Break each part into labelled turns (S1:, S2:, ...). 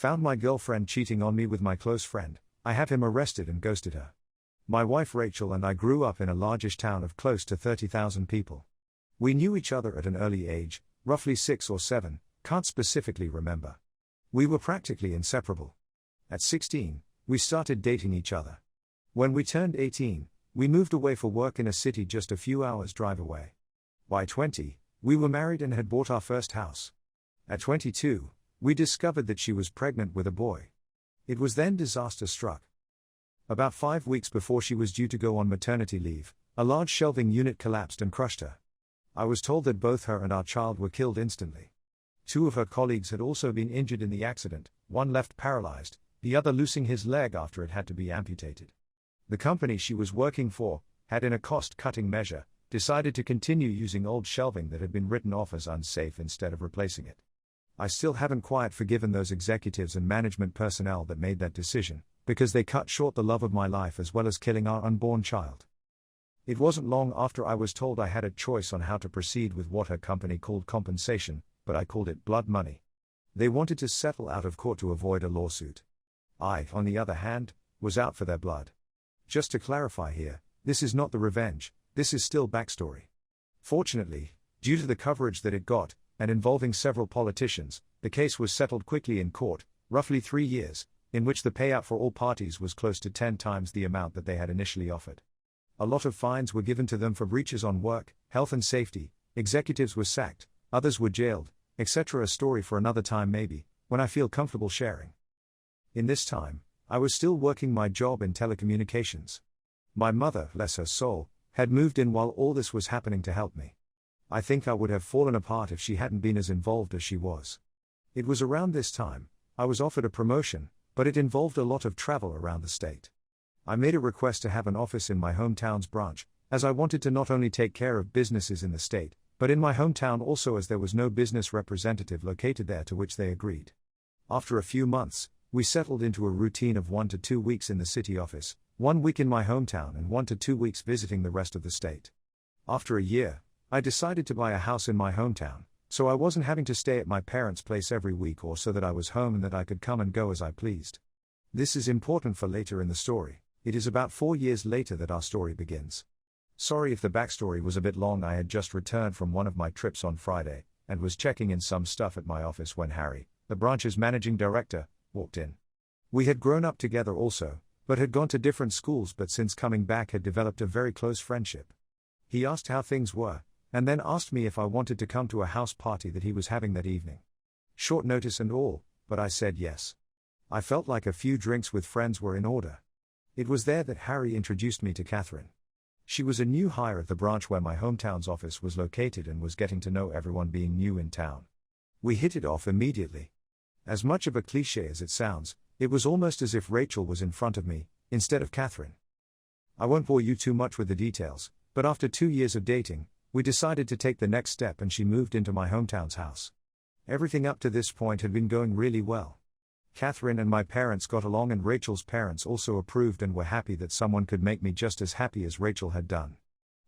S1: Found my girlfriend cheating on me with my close friend. I have him arrested and ghosted her. My wife Rachel and I grew up in a largish town of close to 30,000 people. We knew each other at an early age, roughly 6 or 7, can't specifically remember. We were practically inseparable. At 16, we started dating each other. When we turned 18, we moved away for work in a city just a few hours' drive away. By 20, we were married and had bought our first house. At 22, we discovered that she was pregnant with a boy. It was then disaster struck. About 5 weeks before she was due to go on maternity leave, a large shelving unit collapsed and crushed her. I was told that both her and our child were killed instantly. 2 of her colleagues had also been injured in the accident, one left paralyzed, the other losing his leg after it had to be amputated. The company she was working for had, in a cost-cutting measure, decided to continue using old shelving that had been written off as unsafe instead of replacing it. I still haven't quite forgiven those executives and management personnel that made that decision, because they cut short the love of my life as well as killing our unborn child. It wasn't long after I was told I had a choice on how to proceed with what her company called compensation, but I called it blood money. They wanted to settle out of court to avoid a lawsuit. I, on the other hand, was out for their blood. Just to clarify here, this is not the revenge, this is still backstory. Fortunately, due to the coverage that it got, and involving several politicians, the case was settled quickly in court, roughly 3 years, in which the payout for all parties was close to 10 times the amount that they had initially offered. A lot of fines were given to them for breaches on work, health and safety, executives were sacked, others were jailed, etc. A story for another time maybe, when I feel comfortable sharing. In this time, I was still working my job in telecommunications. My mother, bless her soul, had moved in while all this was happening to help me. I think I would have fallen apart if she hadn't been as involved as she was. It was around this time, I was offered a promotion, but it involved a lot of travel around the state. I made a request to have an office in my hometown's branch, as I wanted to not only take care of businesses in the state, but in my hometown also, as there was no business representative located there, to which they agreed. After a few months, we settled into a routine of 1 to 2 weeks in the city office, 1 week in my hometown and 1 to 2 weeks visiting the rest of the state. After a year, I decided to buy a house in my hometown, so I wasn't having to stay at my parents' place every week, or so that I was home and that I could come and go as I pleased. This is important for later in the story. It is about 4 years later that our story begins. Sorry if the backstory was a bit long. I had just returned from one of my trips on Friday, and was checking in some stuff at my office when Harry, the branch's managing director, walked in. We had grown up together also, but had gone to different schools, but since coming back had developed a very close friendship. He asked how things were, and then asked me if I wanted to come to a house party that he was having that evening. Short notice and all, but I said yes. I felt like a few drinks with friends were in order. It was there that Harry introduced me to Catherine. She was a new hire at the branch where my hometown's office was located and was getting to know everyone, being new in town. We hit it off immediately. As much of a cliché as it sounds, it was almost as if Rachel was in front of me, instead of Catherine. I won't bore you too much with the details, but after 2 years of dating, we decided to take the next step and she moved into my hometown's house. Everything up to this point had been going really well. Catherine and my parents got along, and Rachel's parents also approved and were happy that someone could make me just as happy as Rachel had done.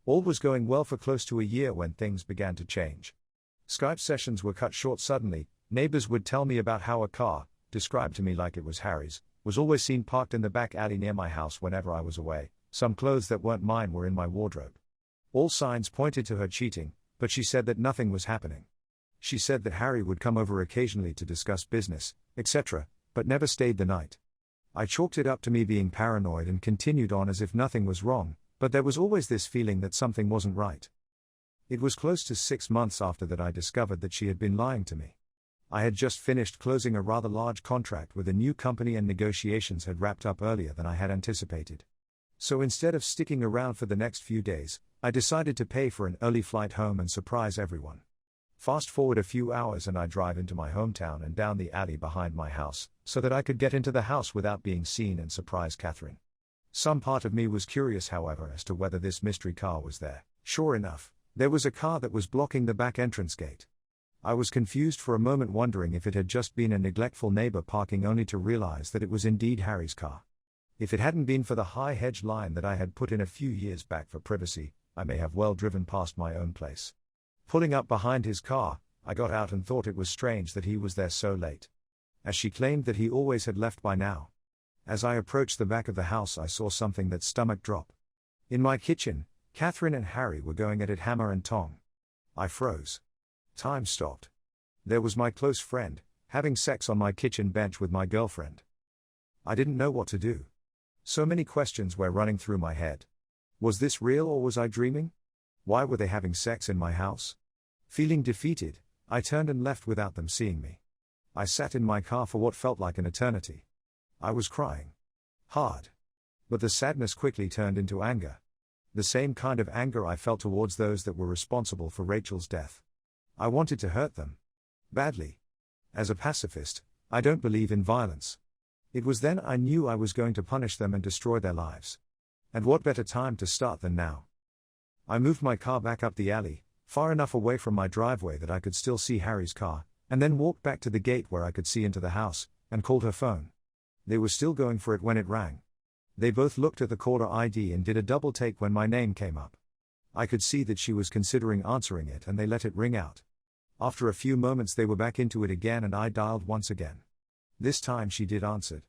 S1: All was going well for close to a year when things began to change. Skype sessions were cut short suddenly. Neighbors would tell me about how a car, described to me like it was Harry's, was always seen parked in the back alley near my house whenever I was away. Some clothes that weren't mine were in my wardrobe. All signs pointed to her cheating, but she said that nothing was happening. She said that Harry would come over occasionally to discuss business, etc., but never stayed the night. I chalked it up to me being paranoid and continued on as if nothing was wrong, but there was always this feeling that something wasn't right. It was close to 6 months after that I discovered that she had been lying to me. I had just finished closing a rather large contract with a new company and negotiations had wrapped up earlier than I had anticipated. So instead of sticking around for the next few days, I decided to pay for an early flight home and surprise everyone. Fast forward a few hours and I drive into my hometown and down the alley behind my house, so that I could get into the house without being seen and surprise Catherine. Some part of me was curious, however, as to whether this mystery car was there. Sure enough, there was a car that was blocking the back entrance gate. I was confused for a moment, wondering if it had just been a neglectful neighbor parking, only to realize that it was indeed Harry's car. If it hadn't been for the high hedge line that I had put in a few years back for privacy, I may have well driven past my own place. Pulling up behind his car, I got out and thought it was strange that he was there so late. as she claimed that he always had left by now. As I approached the back of the house, I saw something that stomach drop. In my kitchen, Catherine and Harry were going at it hammer and tong. I froze. Time stopped. There was my close friend, having sex on my kitchen bench with my girlfriend. I didn't know what to do. So many questions were running through my head. Was this real or was I dreaming? Why were they having sex in my house? Feeling defeated, I turned and left without them seeing me. I sat in my car for what felt like an eternity. I was crying. Hard. But the sadness quickly turned into anger. The same kind of anger I felt towards those that were responsible for Rachel's death. I wanted to hurt them. Badly. As a pacifist, I don't believe in violence. It was then I knew I was going to punish them and destroy their lives. And what better time to start than now? I moved my car back up the alley, far enough away from my driveway that I could still see Harry's car, and then walked back to the gate where I could see into the house, and called her phone. They were still going for it when it rang. They both looked at the caller ID and did a double take when my name came up. I could see that she was considering answering it, and they let it ring out. After a few moments they were back into it again, and I dialed once again. This time she did answer.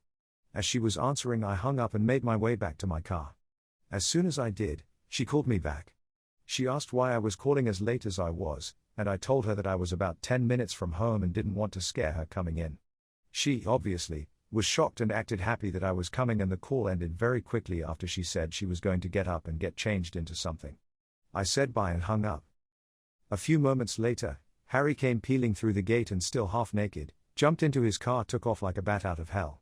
S1: As she was answering, I hung up and made my way back to my car. As soon as I did, she called me back. She asked why I was calling as late as I was, and I told her that I was about 10 minutes from home and didn't want to scare her coming in. She, obviously, was shocked and acted happy that I was coming, and the call ended very quickly after she said she was going to get up and get changed into something. I said bye and hung up. A few moments later, Harry came peeling through the gate and still half naked, jumped into his car, took off like a bat out of hell.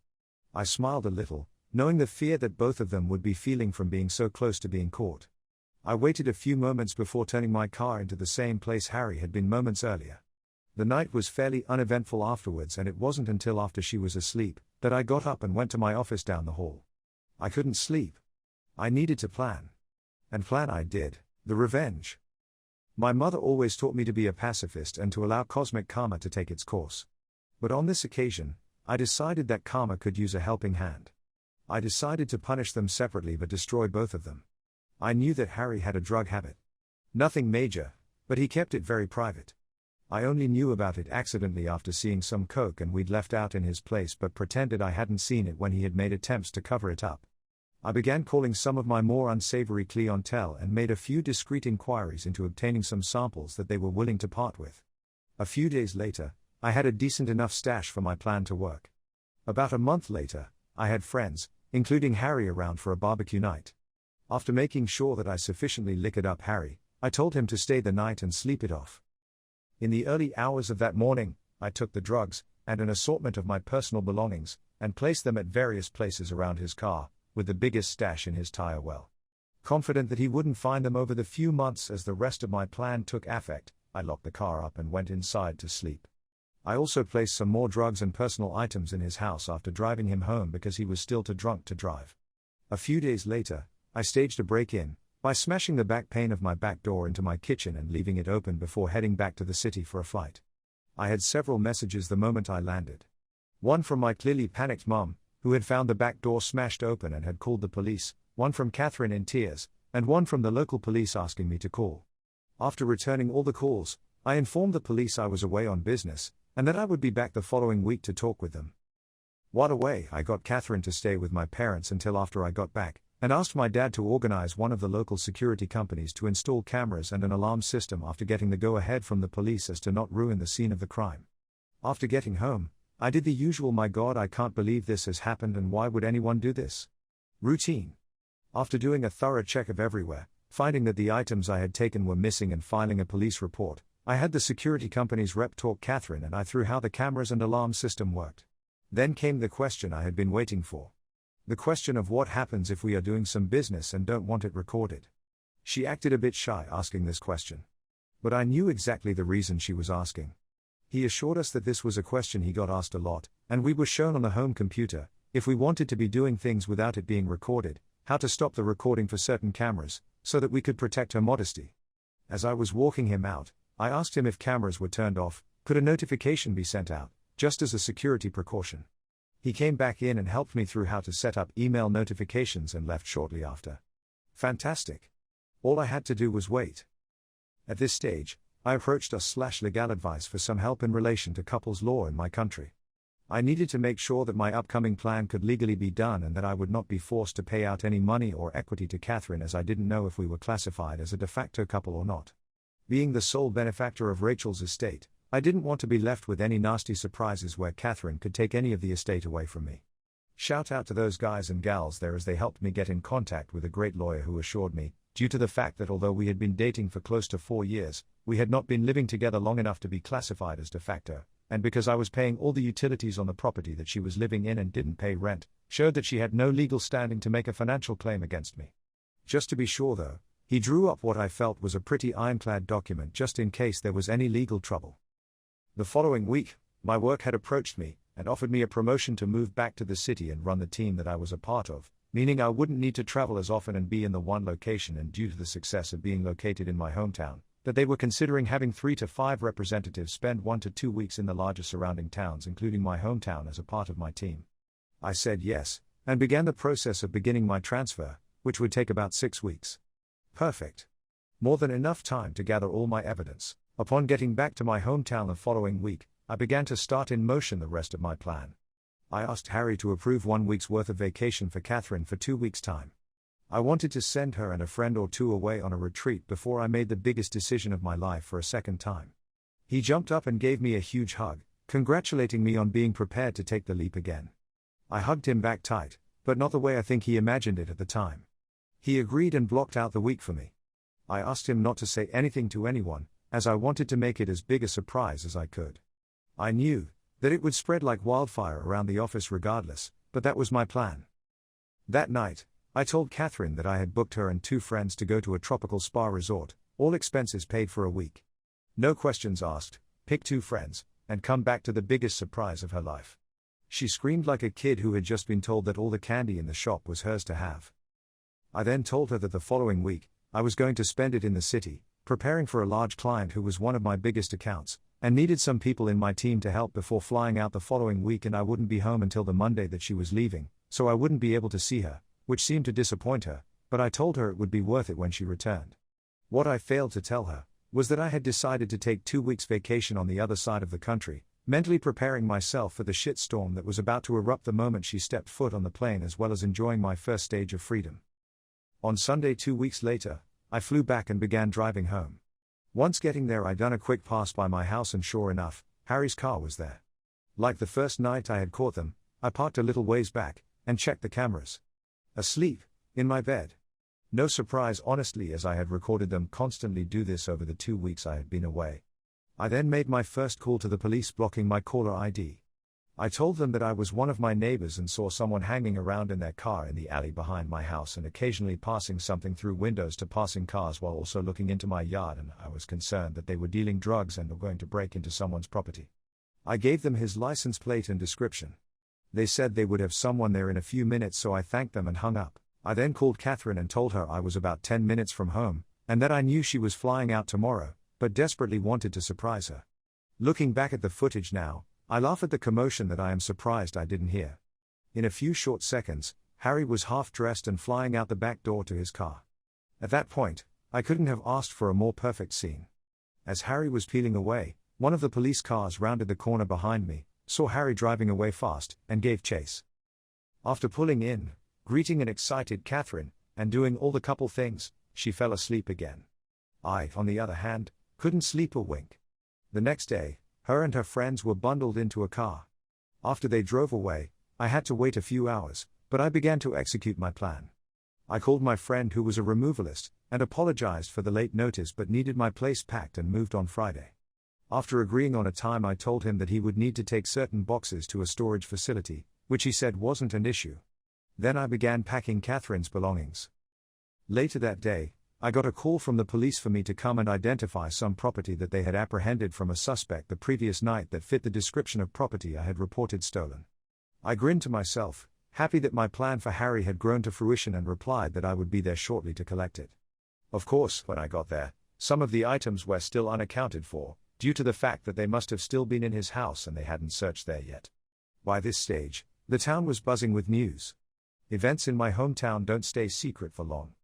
S1: I smiled a little, knowing the fear that both of them would be feeling from being so close to being caught. I waited a few moments before turning my car into the same place Harry had been moments earlier. The night was fairly uneventful afterwards, and it wasn't until after she was asleep that I got up and went to my office down the hall. I couldn't sleep. I needed to plan. And plan I did, the revenge. My mother always taught me to be a pacifist and to allow cosmic karma to take its course. But on this occasion, I decided that karma could use a helping hand. I decided to punish them separately but destroy both of them. I knew that Harry had a drug habit. Nothing major, but he kept it very private. I only knew about it accidentally after seeing some coke and weed left out in his place, but pretended I hadn't seen it when he had made attempts to cover it up. I began calling some of my more unsavory clientele and made a few discreet inquiries into obtaining some samples that they were willing to part with. A few days later, I had a decent enough stash for my plan to work. About a month later, I had friends, including Harry, around for a barbecue night. After making sure that I sufficiently liquored up Harry, I told him to stay the night and sleep it off. In the early hours of that morning, I took the drugs, and an assortment of my personal belongings, and placed them at various places around his car, with the biggest stash in his tire well. Confident that he wouldn't find them over the few months as the rest of my plan took effect, I locked the car up and went inside to sleep. I also placed some more drugs and personal items in his house after driving him home because he was still too drunk to drive. A few days later, I staged a break-in by smashing the back pane of my back door into my kitchen and leaving it open before heading back to the city for a flight. I had several messages the moment I landed. One from my clearly panicked mum, who had found the back door smashed open and had called the police, one from Catherine in tears, and one from the local police asking me to call. After returning all the calls, I informed the police I was away on business, and that I would be back the following week to talk with them. While away, I got Catherine to stay with my parents until after I got back, and asked my dad to organize one of the local security companies to install cameras and an alarm system after getting the go-ahead from the police as to not ruin the scene of the crime. After getting home, I did the usual "my God, I can't believe this has happened and why would anyone do this?" routine. After doing a thorough check of everywhere, finding that the items I had taken were missing and filing a police report, I had the security company's rep talk Catherine and I through how the cameras and alarm system worked. Then came the question I had been waiting for. The question of what happens if we are doing some business and don't want it recorded. She acted a bit shy asking this question. But I knew exactly the reason she was asking. He assured us that this was a question he got asked a lot, and we were shown on the home computer, if we wanted to be doing things without it being recorded, how to stop the recording for certain cameras, so that we could protect her modesty. As I was walking him out, I asked him if cameras were turned off, could a notification be sent out, just as a security precaution. He came back in and helped me through how to set up email notifications and left shortly after. Fantastic. All I had to do was wait. At this stage, I approached us/legal advice for some help in relation to couples law in my country. I needed to make sure that my upcoming plan could legally be done and that I would not be forced to pay out any money or equity to Catherine, as I didn't know if we were classified as a de facto couple or not. Being the sole benefactor of Rachel's estate, I didn't want to be left with any nasty surprises where Catherine could take any of the estate away from me. Shout out to those guys and gals there, as they helped me get in contact with a great lawyer who assured me, due to the fact that although we had been dating for close to 4 years, we had not been living together long enough to be classified as de facto, and because I was paying all the utilities on the property that she was living in and didn't pay rent, showed that she had no legal standing to make a financial claim against me. Just to be sure though, he drew up what I felt was a pretty ironclad document just in case there was any legal trouble. The following week, my work had approached me and offered me a promotion to move back to the city and run the team that I was a part of, meaning I wouldn't need to travel as often and be in the one location, and due to the success of being located in my hometown, that they were considering having 3 to 5 representatives spend 1 to 2 weeks in the larger surrounding towns, including my hometown, as a part of my team. I said yes, and began the process of beginning my transfer, which would take about 6 weeks. Perfect. More than enough time to gather all my evidence. Upon getting back to my hometown the following week, I began to start in motion the rest of my plan. I asked Harry to approve 1 week's worth of vacation for Catherine for 2 weeks' time. I wanted to send her and a friend or two away on a retreat before I made the biggest decision of my life for a second time. He jumped up and gave me a huge hug, congratulating me on being prepared to take the leap again. I hugged him back tight, but not the way I think he imagined it at the time. He agreed and blocked out the week for me. I asked him not to say anything to anyone, as I wanted to make it as big a surprise as I could. I knew that it would spread like wildfire around the office regardless, but that was my plan. That night, I told Catherine that I had booked her and 2 friends to go to a tropical spa resort, all expenses paid, for a week. No questions asked, pick 2 friends, and come back to the biggest surprise of her life. She screamed like a kid who had just been told that all the candy in the shop was hers to have. I then told her that the following week, I was going to spend it in the city, preparing for a large client who was one of my biggest accounts, and needed some people in my team to help before flying out the following week, and I wouldn't be home until the Monday that she was leaving, so I wouldn't be able to see her, which seemed to disappoint her, but I told her it would be worth it when she returned. What I failed to tell her was that I had decided to take 2 weeks vacation on the other side of the country, mentally preparing myself for the shitstorm that was about to erupt the moment she stepped foot on the plane, as well as enjoying my first stage of freedom. On Sunday 2 weeks later, I flew back and began driving home. Once getting there, I'd done a quick pass by my house, and sure enough, Harry's car was there. Like the first night I had caught them, I parked a little ways back and checked the cameras. Asleep, in my bed. No surprise honestly, as I had recorded them constantly do this over the 2 weeks I had been away. I then made my first call to the police, blocking my caller ID. I told them that I was one of my neighbors and saw someone hanging around in their car in the alley behind my house and occasionally passing something through windows to passing cars while also looking into my yard, and I was concerned that they were dealing drugs and were going to break into someone's property. I gave them his license plate and description. They said they would have someone there in a few minutes, so I thanked them and hung up. I then called Catherine and told her I was about 10 minutes from home, and that I knew she was flying out tomorrow, but desperately wanted to surprise her. Looking back at the footage now, I laugh at the commotion that I am surprised I didn't hear. In a few short seconds, Harry was half dressed and flying out the back door to his car. At that point, I couldn't have asked for a more perfect scene. As Harry was peeling away, one of the police cars rounded the corner behind me, saw Harry driving away fast, and gave chase. After pulling in, greeting an excited Catherine, and doing all the couple things, she fell asleep again. I, on the other hand, couldn't sleep a wink. The next day, her and her friends were bundled into a car. After they drove away, I had to wait a few hours, but I began to execute my plan. I called my friend who was a removalist, and apologized for the late notice but needed my place packed and moved on Friday. After agreeing on a time, I told him that he would need to take certain boxes to a storage facility, which he said wasn't an issue. Then I began packing Catherine's belongings. Later that day, I got a call from the police for me to come and identify some property that they had apprehended from a suspect the previous night that fit the description of property I had reported stolen. I grinned to myself, happy that my plan for Harry had grown to fruition, and replied that I would be there shortly to collect it. Of course, when I got there, some of the items were still unaccounted for, due to the fact that they must have still been in his house and they hadn't searched there yet. By this stage, the town was buzzing with news. Events in my hometown don't stay secret for long.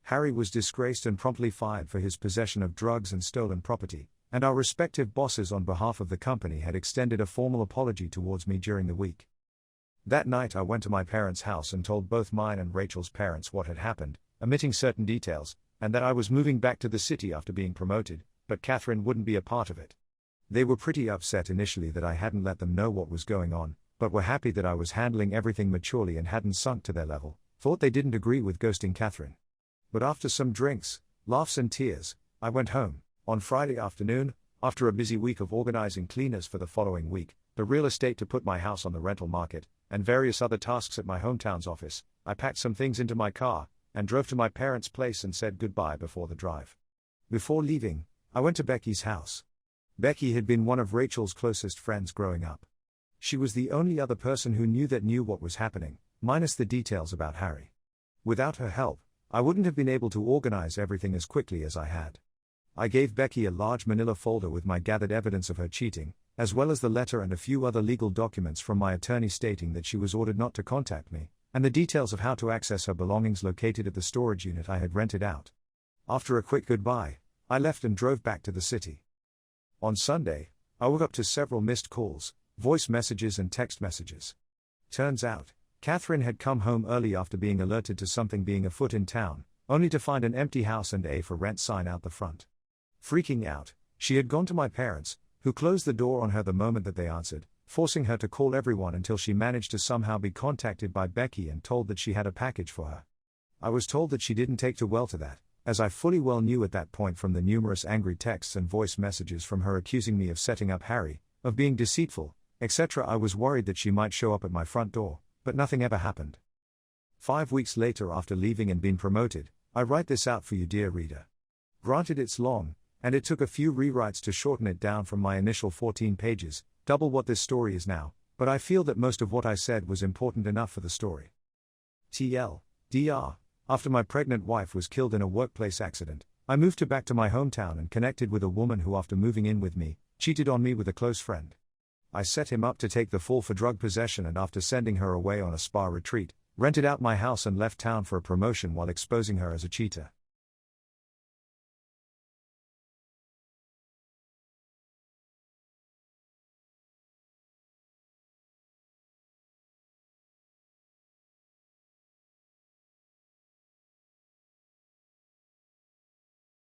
S1: Harry was disgraced and promptly fired for his possession of drugs and stolen property, and our respective bosses on behalf of the company had extended a formal apology towards me during the week. That night I went to my parents' house and told both mine and Rachel's parents what had happened, omitting certain details, and that I was moving back to the city after being promoted, but Catherine wouldn't be a part of it. They were pretty upset initially that I hadn't let them know what was going on, but were happy that I was handling everything maturely and hadn't sunk to their level. Thought they didn't agree with ghosting Catherine. But after some drinks, laughs and tears, I went home. On Friday afternoon, after a busy week of organizing cleaners for the following week, the real estate to put my house on the rental market, and various other tasks at my hometown's office, I packed some things into my car, and drove to my parents' place and said goodbye before the drive. Before leaving, I went to Becky's house. Becky had been one of Rachel's closest friends growing up. She was the only other person who knew what was happening, minus the details about Harry. Without her help, I wouldn't have been able to organize everything as quickly as I had. I gave Becky a large manila folder with my gathered evidence of her cheating, as well as the letter and a few other legal documents from my attorney stating that she was ordered not to contact me, and the details of how to access her belongings located at the storage unit I had rented out. After a quick goodbye, I left and drove back to the city. On Sunday, I woke up to several missed calls, voice messages and text messages. Turns out, Catherine had come home early after being alerted to something being afoot in town, only to find an empty house and a for rent sign out the front. Freaking out, she had gone to my parents, who closed the door on her the moment that they answered, forcing her to call everyone until she managed to somehow be contacted by Becky and told that she had a package for her. I was told that she didn't take too well to that, as I fully well knew at that point from the numerous angry texts and voice messages from her accusing me of setting up Harry, of being deceitful, etc. I was worried that she might show up at my front door, but nothing ever happened. 5 weeks later, after leaving and being promoted, I write this out for you, dear reader. Granted, it's long, and it took a few rewrites to shorten it down from my initial 14 pages, double what this story is now, but I feel that most of what I said was important enough for the story. TLDR, after my pregnant wife was killed in a workplace accident, I moved back to my hometown and connected with a woman who, after moving in with me, cheated on me with a close friend. I set him up to take the fall for drug possession, and after sending her away on a spa retreat, rented out my house and left town for a promotion while exposing her as a cheater.